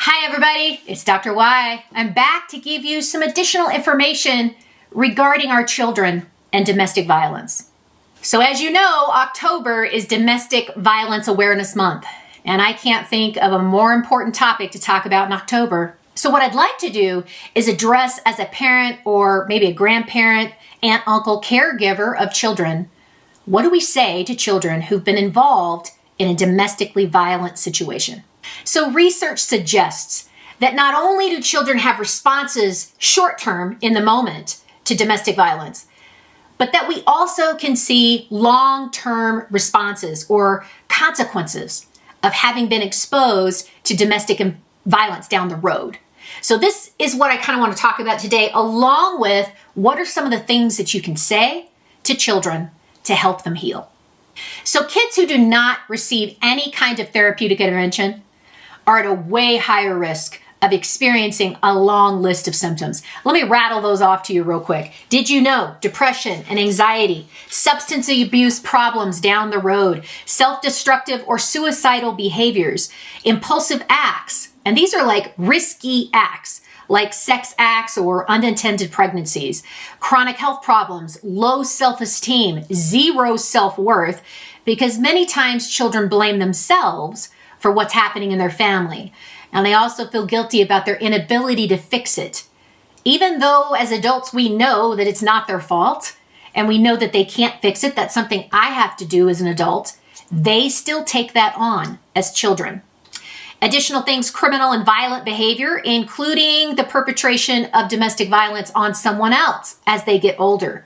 Hi everybody, it's Dr. Y. I'm back to give you some additional information regarding our children and domestic violence. So as you know, October is Domestic Violence Awareness Month, and I can't think of a more important topic to talk about in October. So what I'd like to do is address as a parent or maybe a grandparent, aunt, uncle, caregiver of children, what do we say to children who've been involved in a domestically violent situation? So research suggests that not only do children have responses short-term in the moment to domestic violence, but that we also can see long-term responses or consequences of having been exposed to domestic violence down the road. So this is what I kind of want to talk about today, along with what are some of the things that you can say to children to help them heal. So kids who do not receive any kind of therapeutic intervention are at a way higher risk of experiencing a long list of symptoms. Let me rattle those off to you real quick. Did you know depression and anxiety, substance abuse problems down the road, self-destructive or suicidal behaviors, impulsive acts, and these are like risky acts, like sex acts or unintended pregnancies, chronic health problems, low self-esteem, zero self-worth, because many times children blame themselves for what's happening in their family. And they also feel guilty about their inability to fix it. Even though as adults we know that it's not their fault and we know that they can't fix it, that's something I have to do as an adult, they still take that on as children. Additional things, criminal and violent behavior, including the perpetration of domestic violence on someone else as they get older.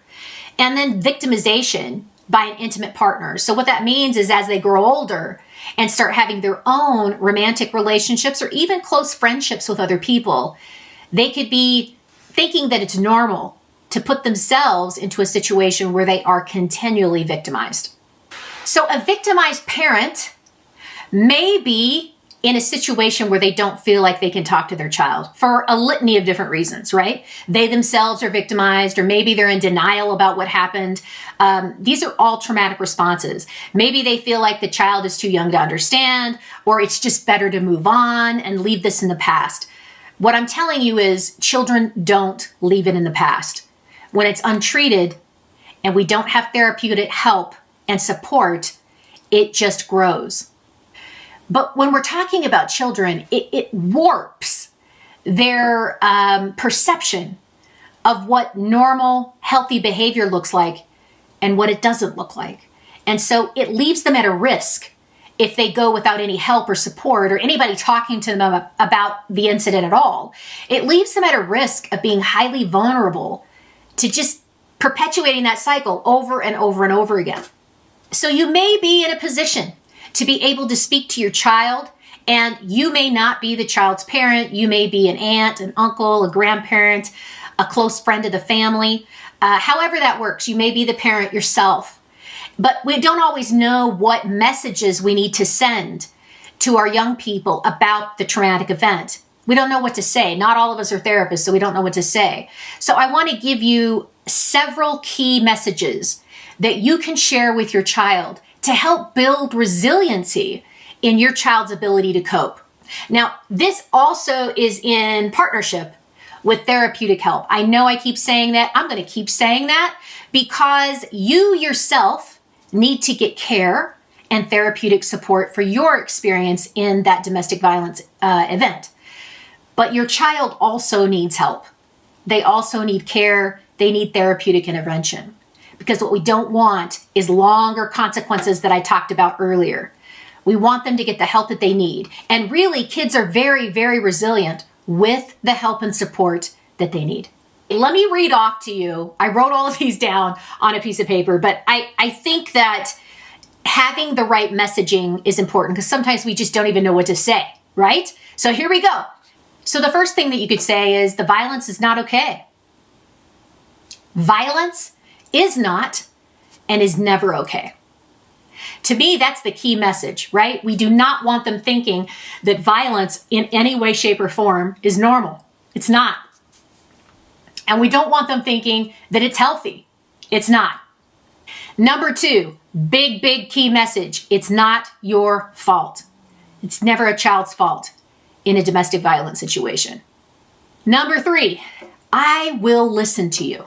And then victimization by an intimate partner. So what that means is as they grow older and start having their own romantic relationships or even close friendships with other people, they could be thinking that it's normal to put themselves into a situation where they are continually victimized. So a victimized parent may be in a situation where they don't feel like they can talk to their child for a litany of different reasons, right? They themselves are victimized, or maybe they're in denial about what happened. These are all traumatic responses. Maybe they feel like the child is too young to understand, or it's just better to move on and leave this in the past. What I'm telling you is children don't leave it in the past. When it's untreated and we don't have therapeutic help and support, it just grows. But when we're talking about children, it warps their perception of what normal, healthy behavior looks like and what it doesn't look like. And so it leaves them at a risk if they go without any help or support or anybody talking to them about the incident at all. It leaves them at a risk of being highly vulnerable to just perpetuating that cycle over and over and over again. So you may be in a position to be able to speak to your child, and you may not be the child's parent. You may be an aunt, an uncle, a grandparent, a close friend of the family. However that works, you may be the parent yourself. But we don't always know what messages we need to send to our young people about the traumatic event. We don't know what to say. Not all of us are therapists, so we don't know what to say. So I want to give you several key messages that you can share with your child to help build resiliency in your child's ability to cope. Now, this also is in partnership with therapeutic help. I know I keep saying that. I'm going to keep saying that because you yourself need to get care and therapeutic support for your experience in that domestic violence event. But your child also needs help. They also need care. They need therapeutic intervention. Because what we don't want is longer consequences that I talked about earlier. We want them to get the help that they need. And really, kids are very, very resilient with the help and support that they need. Let me read off to you. I wrote all of these down on a piece of paper, but I think that having the right messaging is important because sometimes we just don't even know what to say, right? So here we go. So the first thing that you could say is the violence is not okay. Violence is not and is never okay. To me, that's the key message, right? We do not want them thinking that violence in any way, shape, or form is normal. It's not. And we don't want them thinking that it's healthy. It's not. Number two, big key message. It's not your fault. It's never a child's fault. in a domestic violence situation. Number 3, I will listen to you.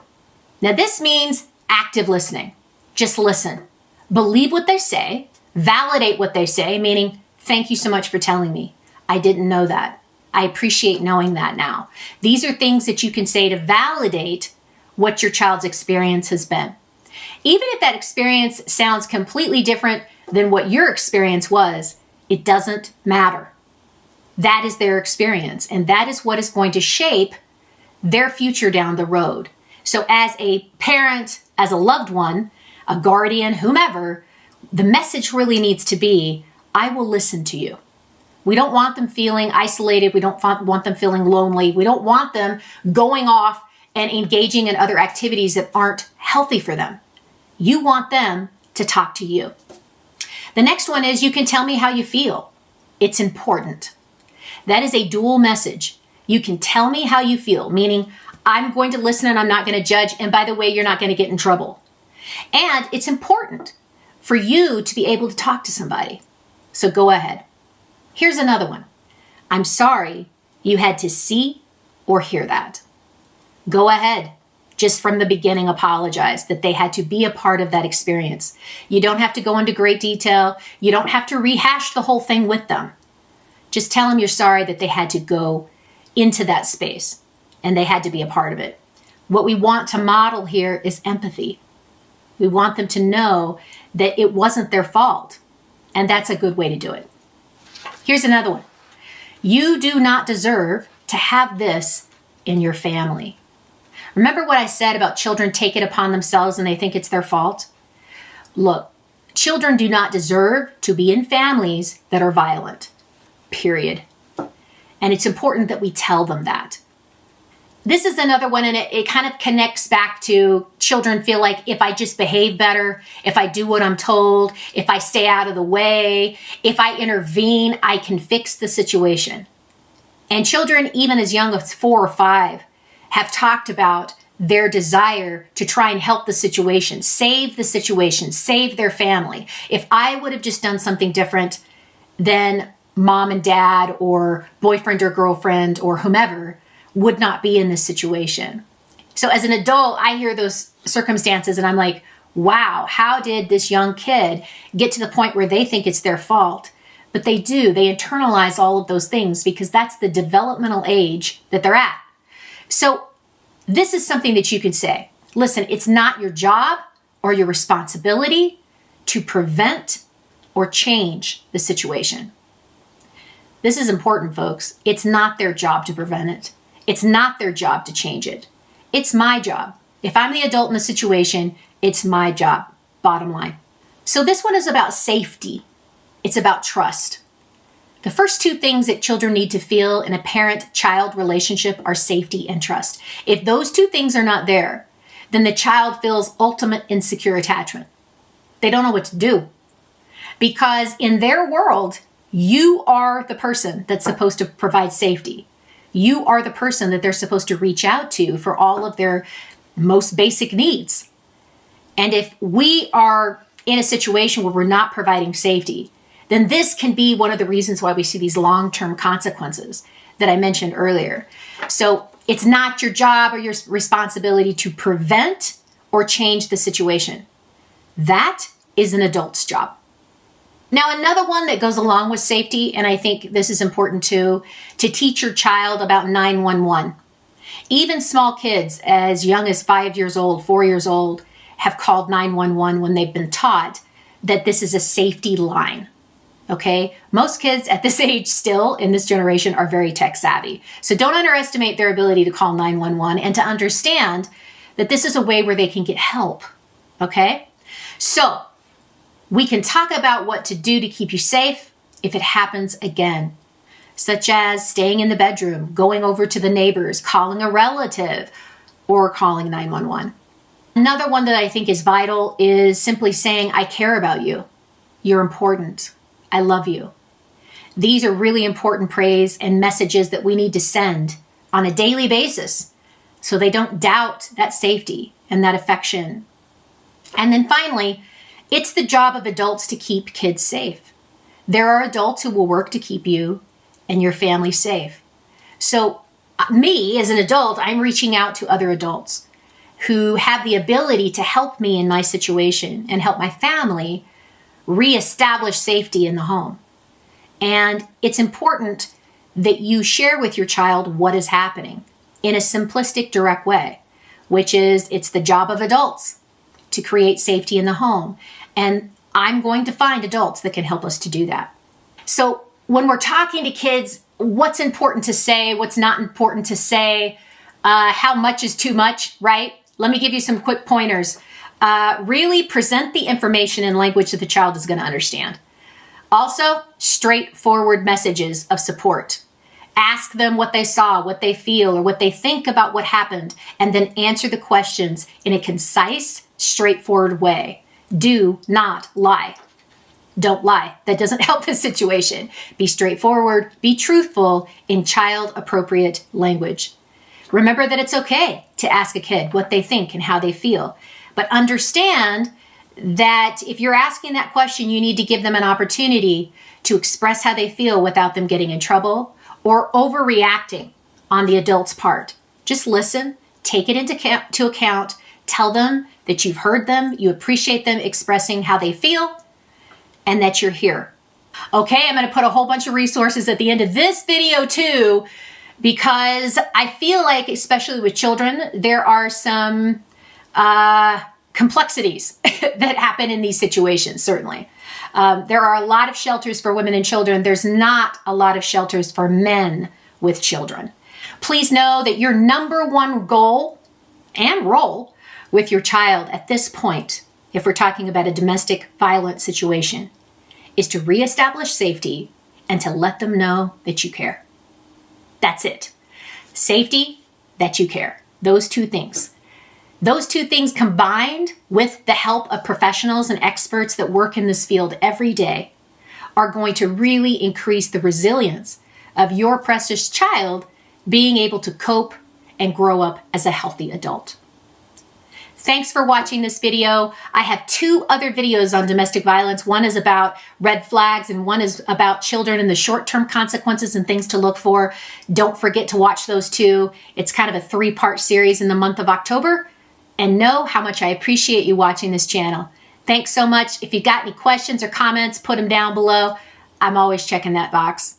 Now this means active listening. Just listen. Believe what they say, validate what they say, meaning, thank you so much for telling me. I didn't know that. I appreciate knowing that now. These are things that you can say to validate what your child's experience has been. Even if that experience sounds completely different than what your experience was, it doesn't matter. That is their experience, and that is what is going to shape their future down the road. So as a parent, as a loved one, a guardian, whomever, the message really needs to be, I will listen to you. We don't want them feeling isolated. We don't want them feeling lonely. We don't want them going off and engaging in other activities that aren't healthy for them. You want them to talk to you. The next one is you can tell me how you feel. It's important. That is a dual message. You can tell me how you feel, meaning I'm going to listen and I'm not going to judge. And by the way, you're not going to get in trouble. And it's important for you to be able to talk to somebody. So go ahead. Here's another one. I'm sorry you had to see or hear that. Go ahead. Just from the beginning, apologize that they had to be a part of that experience. You don't have to go into great detail. You don't have to rehash the whole thing with them. Just tell them you're sorry that they had to go into that space and they had to be a part of it. What we want to model here is empathy. We want them to know that it wasn't their fault, and that's a good way to do it. Here's another one. You do not deserve to have this in your family. Remember what I said about children take it upon themselves and they think it's their fault? Look, children do not deserve to be in families that are violent, period. And it's important that we tell them that. This is another one, and it kind of connects back to children feel like if I just behave better, if I do what I'm told, if I stay out of the way, if I intervene, I can fix the situation. And children, even as young as 4 or 5, have talked about their desire to try and help the situation, save their family. If I would have just done something different, then mom and dad or boyfriend or girlfriend or whomever would not be in this situation. So as an adult, I hear those circumstances and I'm like, wow, how did this young kid get to the point where they think it's their fault? But they do. They internalize all of those things because that's the developmental age that they're at. So this is something that you could say. Listen, it's not your job or your responsibility to prevent or change the situation. This is important, folks. It's not their job to prevent it. It's not their job to change it. It's my job. If I'm the adult in the situation, it's my job, bottom line. So this one is about safety. It's about trust. The first 2 things that children need to feel in a parent-child relationship are safety and trust. If those 2 things are not there, then the child feels ultimate insecure attachment. They don't know what to do. Because in their world, you are the person that's supposed to provide safety. You are the person that they're supposed to reach out to for all of their most basic needs. And if we are in a situation where we're not providing safety, then this can be one of the reasons why we see these long-term consequences that I mentioned earlier. So it's not your job or your responsibility to prevent or change the situation. That is an adult's job. Now, another one that goes along with safety, and I think this is important too, to teach your child about 911. Even small kids as young as 5 years old, 4 years old, have called 911 when they've been taught that this is a safety line. Okay? Most kids at this age still in this generation are very tech savvy. So don't underestimate their ability to call 911 and to understand that this is a way where they can get help. Okay? So we can talk about what to do to keep you safe if it happens again, such as staying in the bedroom, going over to the neighbors, calling a relative, or calling 911. Another one that I think is vital is simply saying, I care about you. You're important. I love you. These are really important praise and messages that we need to send on a daily basis so they don't doubt that safety and that affection. And then finally, it's the job of adults to keep kids safe. There are adults who will work to keep you, and your family safe. So me as an adult, I'm reaching out to other adults who have the ability to help me in my situation and help my family reestablish safety in the home. And it's important that you share with your child what is happening in a simplistic, direct way, which is it's the job of adults to create safety in the home. And I'm going to find adults that can help us to do that. So when we're talking to kids, what's important to say, what's not important to say, how much is too much, right? Let me give you some quick pointers. Really present the information in language that the child is going to understand. Also, straightforward messages of support. Ask them what they saw, what they feel, or what they think about what happened, and then answer the questions in a concise, straightforward way. Do not lie. Don't lie. That doesn't help the situation. Be straightforward, be truthful in child-appropriate language. Remember that it's okay to ask a kid what they think and how they feel, but understand that if you're asking that question, you need to give them an opportunity to express how they feel without them getting in trouble or overreacting on the adult's part. Just listen, take it into account, tell them that you've heard them, you appreciate them expressing how they feel, and that you're here. Okay, I'm going to put a whole bunch of resources at the end of this video too, because I feel like, especially with children, there are some complexities that happen in these situations, certainly. There are a lot of shelters for women and children. There's not a lot of shelters for men with children. Please know that your number one goal and role with your child at this point, if we're talking about a domestic violence situation, is to reestablish safety and to let them know that you care. That's it. Safety, that you care. Those two things. Those two things combined with the help of professionals and experts that work in this field every day are going to really increase the resilience of your precious child being able to cope and grow up as a healthy adult. Thanks for watching this video. I have 2 other videos on domestic violence. One is about red flags and one is about children and the short-term consequences and things to look for. Don't forget to watch those 2. It's kind of a 3-part series in the month of October. And know how much I appreciate you watching this channel. Thanks so much. If you got any questions or comments, put them down below. I'm always checking that box.